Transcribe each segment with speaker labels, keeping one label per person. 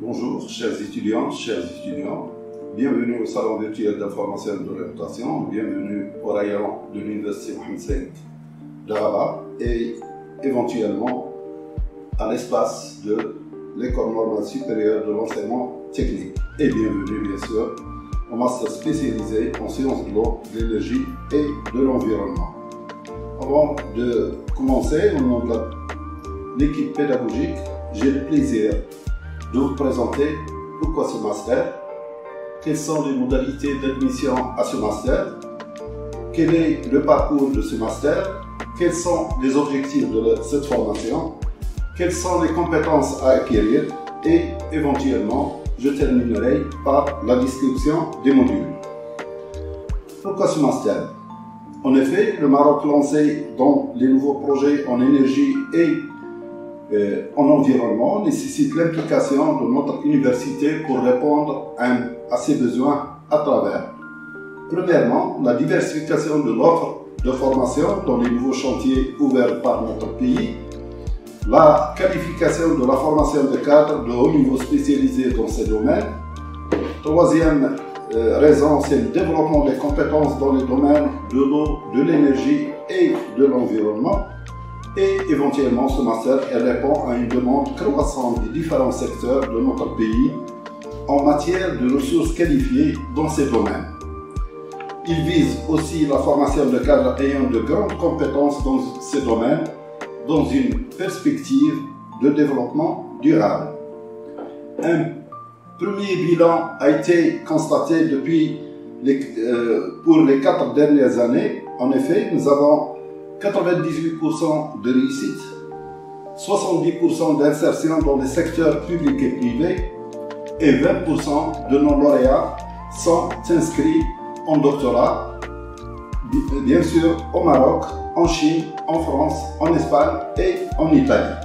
Speaker 1: Bonjour, chers étudiants, bienvenue au Salon virtuel d'information et d'orientation, bienvenue au rayon de l'Université Mohamed V de Rabat et éventuellement à l'espace de l'École normale supérieure de l'enseignement technique. Et bienvenue bien sûr au master spécialisé en sciences de l'eau, de l'énergie et de l'environnement. Avant de commencer, au nom de l'équipe pédagogique, j'ai le plaisir de vous présenter pourquoi ce master, quelles sont les modalités d'admission à ce master, quel est le parcours de ce master, quels sont les objectifs de cette formation, quelles sont les compétences à acquérir et éventuellement je terminerai par la description des modules. Pourquoi ce master? En effet, le Maroc lancé dans les nouveaux projets en énergie et en environnement nécessite l'implication de notre université pour répondre à ses besoins à travers, premièrement, la diversification de l'offre de formation dans les nouveaux chantiers ouverts par notre pays, la qualification de la formation de cadres de haut niveau spécialisés dans ces domaines. Troisième raison, c'est le développement des compétences dans les domaines de l'eau, de l'énergie et de l'environnement. Et éventuellement, ce master répond à une demande croissante des différents secteurs de notre pays en matière de ressources qualifiées dans ces domaines. Il vise aussi la formation de cadres ayant de grandes compétences dans ces domaines dans une perspective de développement durable. Un premier bilan a été constaté pour les 4 dernières années. En effet, nous avons 98% de réussite, 70% d'insertion dans les secteurs publics et privés et 20% de nos lauréats sont inscrits en doctorat, bien sûr au Maroc, en Chine, en France, en Espagne et en Italie.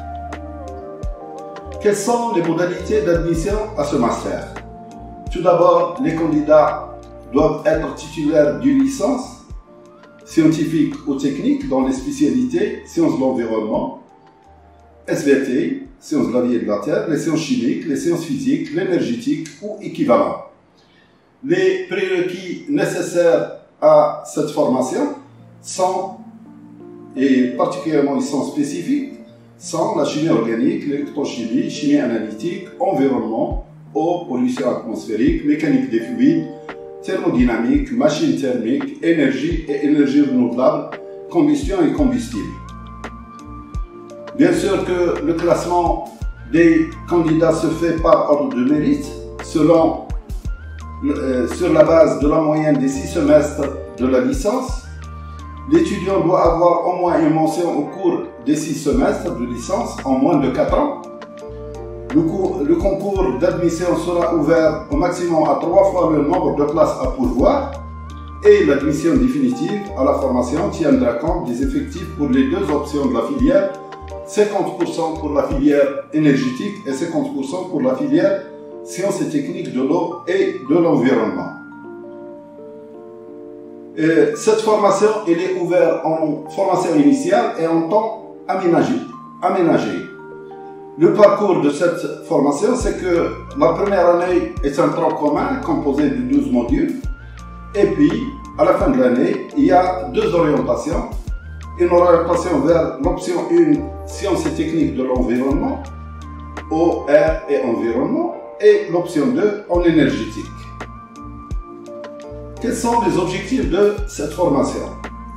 Speaker 1: Quelles sont les modalités d'admission à ce master? Tout d'abord, les candidats doivent être titulaires d'une licence scientifique ou technique dans les spécialités sciences de l'environnement, SVT, sciences de la vie et de la terre, les sciences chimiques, les sciences physiques, l'énergétique ou équivalent. Les prérequis nécessaires à cette formation sont, et particulièrement ils sont spécifiques, sont la chimie organique, l'électrochimie, chimie analytique, environnement, eau, pollution atmosphérique, mécanique des fluides, thermodynamique, machine thermique, énergie et énergie renouvelable, combustion et combustible. Bien sûr que le classement des candidats se fait par ordre de mérite, sur la base de la moyenne des 6 semestres de la licence. L'étudiant doit avoir au moins une mention au cours des 6 semestres de licence en moins de 4 ans. Le concours d'admission sera ouvert au maximum à 3 fois le nombre de places à pourvoir et l'admission définitive à la formation tiendra compte des effectifs pour les 2 options de la filière, 50% pour la filière énergétique et 50% pour la filière sciences et techniques de l'eau et de l'environnement. Cette formation elle est ouverte en formation initiale et en temps aménagé. Le parcours de cette formation, c'est que la première année est un tronc commun composé de 12 modules. Et puis, à la fin de l'année, il y a 2 orientations. Une orientation vers l'option 1, sciences et techniques de l'environnement, eau, air et environnement, et l'option 2, en énergétique. Quels sont les objectifs de cette formation?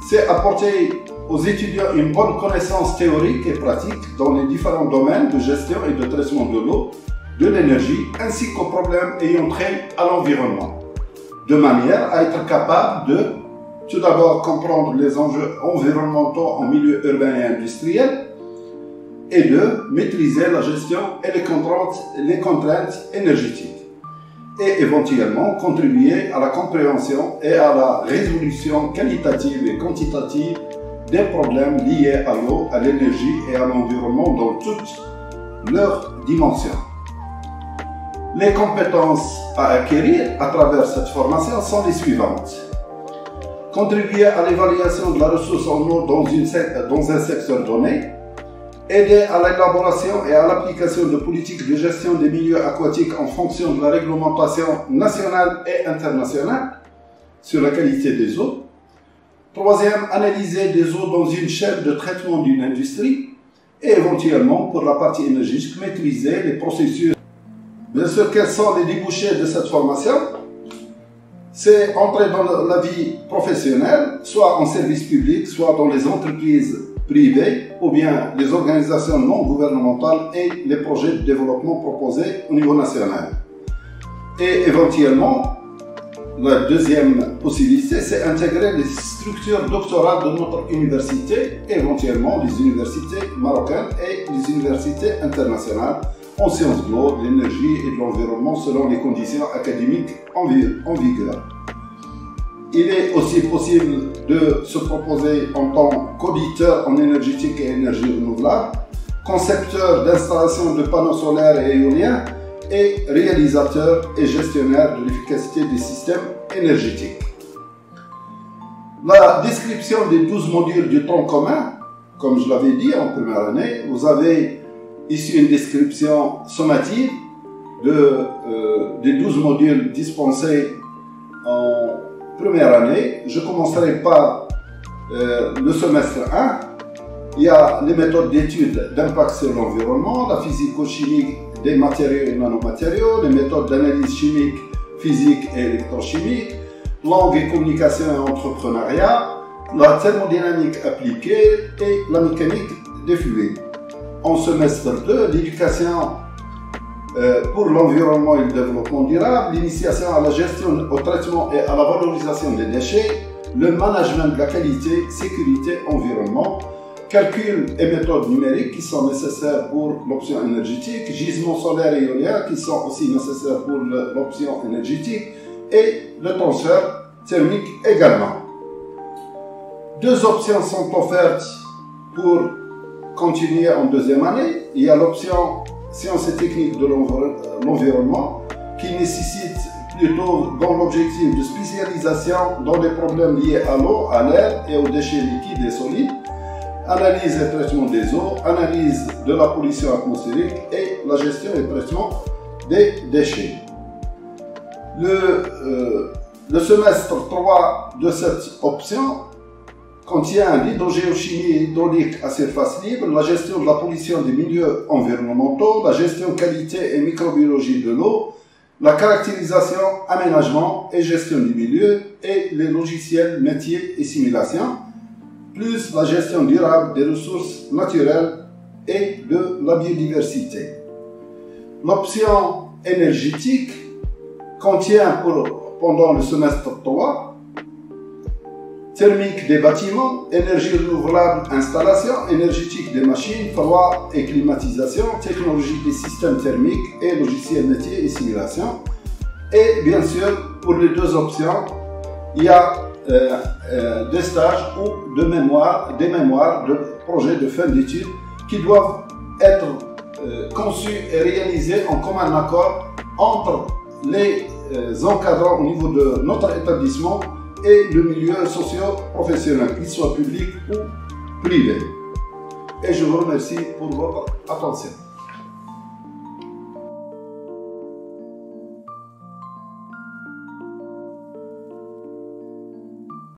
Speaker 1: C'est apporter aux étudiants une bonne connaissance théorique et pratique dans les différents domaines de gestion et de traitement de l'eau, de l'énergie, ainsi qu'aux problèmes ayant trait à l'environnement, de manière à être capable de, tout d'abord, comprendre les enjeux environnementaux en milieu urbain et industriel, et de maîtriser la gestion et les contraintes énergétiques, et éventuellement contribuer à la compréhension et à la résolution qualitative et quantitative des problèmes liés à l'eau, à l'énergie et à l'environnement dans toutes leurs dimensions. Les compétences à acquérir à travers cette formation sont les suivantes. Contribuer à l'évaluation de la ressource en eau dans un secteur donné, aider à l'élaboration et à l'application de politiques de gestion des milieux aquatiques en fonction de la réglementation nationale et internationale sur la qualité des eaux. Troisième, analyser des eaux dans une chaîne de traitement d'une industrie et éventuellement, pour la partie énergétique, maîtriser les processus. Bien sûr, quels sont les débouchés de cette formation? C'est entrer dans la vie professionnelle, soit en service public, soit dans les entreprises privées, ou bien les organisations non gouvernementales et les projets de développement proposés au niveau national. Et éventuellement, la deuxième possibilité, c'est intégrer les structures doctorales de notre université, éventuellement les universités marocaines et les universités internationales en sciences de l'eau, de l'énergie et de l'environnement selon les conditions académiques en vigueur. Il est aussi possible de se proposer en tant qu'auditeur en énergétique et énergie renouvelable, concepteur d'installation de panneaux solaires et éoliens et réalisateur et gestionnaire de l'efficacité des systèmes énergétiques. La description des 12 modules du tronc commun, comme je l'avais dit en première année, vous avez ici une description sommative des 12 modules dispensés en première année. Je commencerai par le semestre 1. Il y a les méthodes d'étude d'impact sur l'environnement, la physico-chimie des matériaux et nanomatériaux, les méthodes d'analyse chimique, physique et électrochimique, langue et communication et entrepreneuriat, la thermodynamique appliquée et la mécanique des fluides. En semestre 2, l'éducation pour l'environnement et le développement durable, l'initiation à la gestion, au traitement et à la valorisation des déchets, le management de la qualité, sécurité, environnement, calcul et méthodes numériques qui sont nécessaires pour l'option énergétique, gisements solaires et éoliens qui sont aussi nécessaires pour l'option énergétique et le transfert thermique également. Deux options sont offertes pour continuer en deuxième année. Il y a l'option sciences et techniques de l'environnement qui nécessite plutôt dans l'objectif de spécialisation dans les problèmes liés à l'eau, à l'air et aux déchets liquides et solides, analyse et traitement des eaux, analyse de la pollution atmosphérique et la gestion et traitement des déchets. Le semestre 3 de cette option contient l'hydrogéochimie et hydraulique à surface libre, la gestion de la pollution des milieux environnementaux, la gestion qualité et microbiologie de l'eau, la caractérisation, aménagement et gestion du milieu et les logiciels, métiers et simulations, plus la gestion durable des ressources naturelles et de la biodiversité. L'option énergétique contient pendant le semestre 3 thermique des bâtiments, énergie renouvelable, installation, énergétique des machines, froid et climatisation, technologie des systèmes thermiques et logiciels métiers et simulation. Et bien sûr, pour les deux options, il y a des stages ou des mémoires de projets de fin d'études qui doivent être conçus et réalisés en commun accord entre les encadrants au niveau de notre établissement et le milieu socio-professionnel, qu'il soit public ou privé. Et je vous remercie pour votre attention.